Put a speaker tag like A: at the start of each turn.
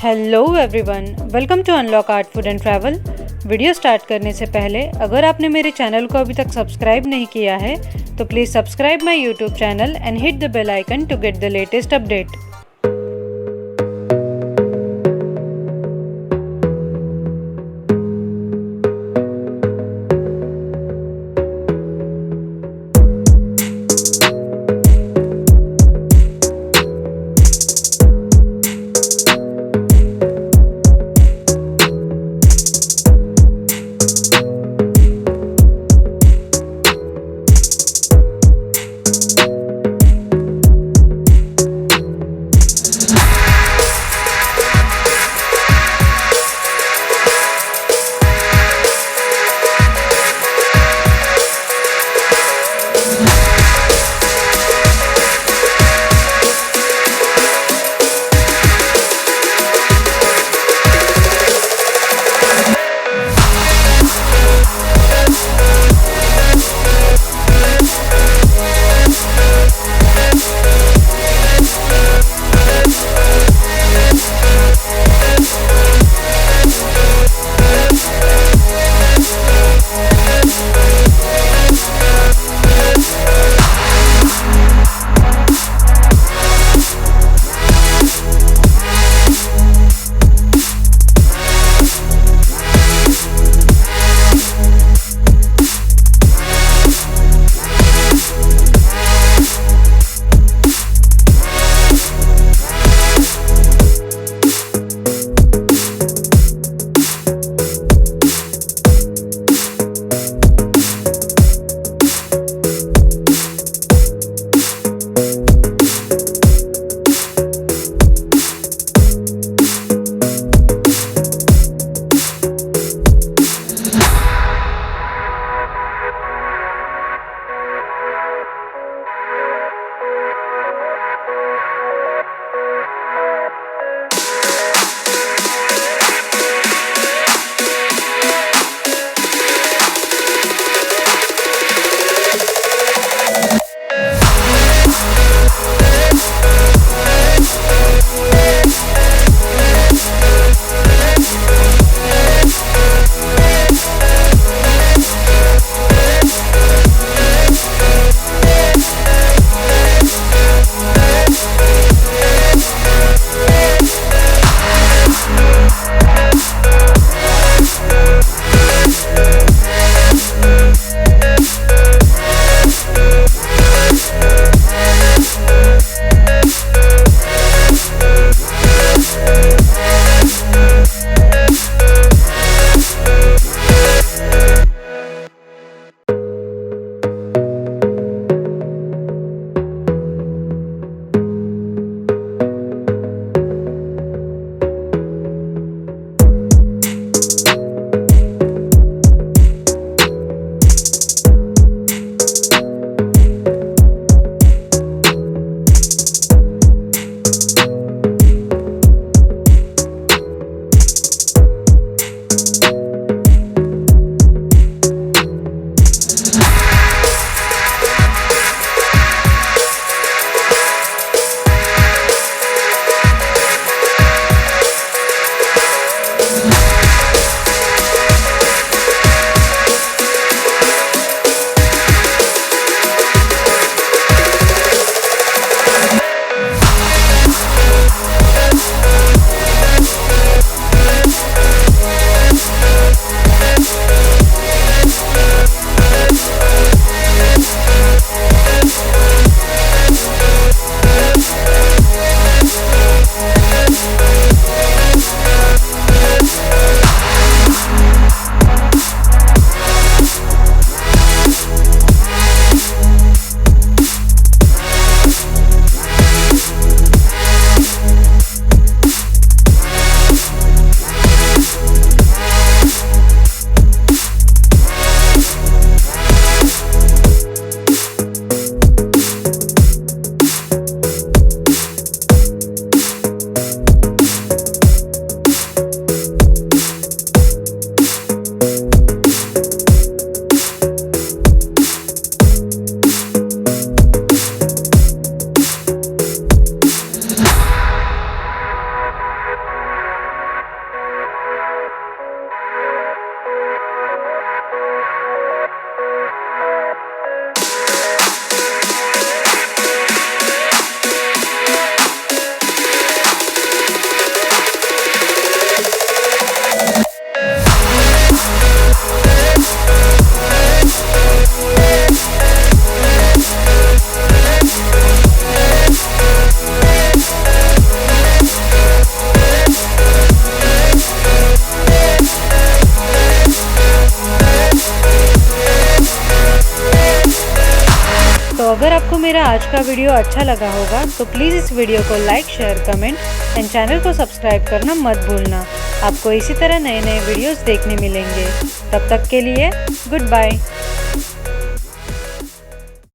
A: Hello everyone, welcome to unlock art food and travel. Video start करने से पहले अगर आपने मेरे चैनल को अभी तक सब्सक्राइब नहीं किया है तो please subscribe my YouTube channel and hit the bell icon to get the latest update. मेरा आज का वीडियो अच्छा लगा होगा तो प्लीज़ इस वीडियो को like, share, comment and channel को सब्सक्राइब करना मत भूलना। आपको इसी तरह नए नए वीडियोस देखने मिलेंगे। तब तक के लिए गुड बाय।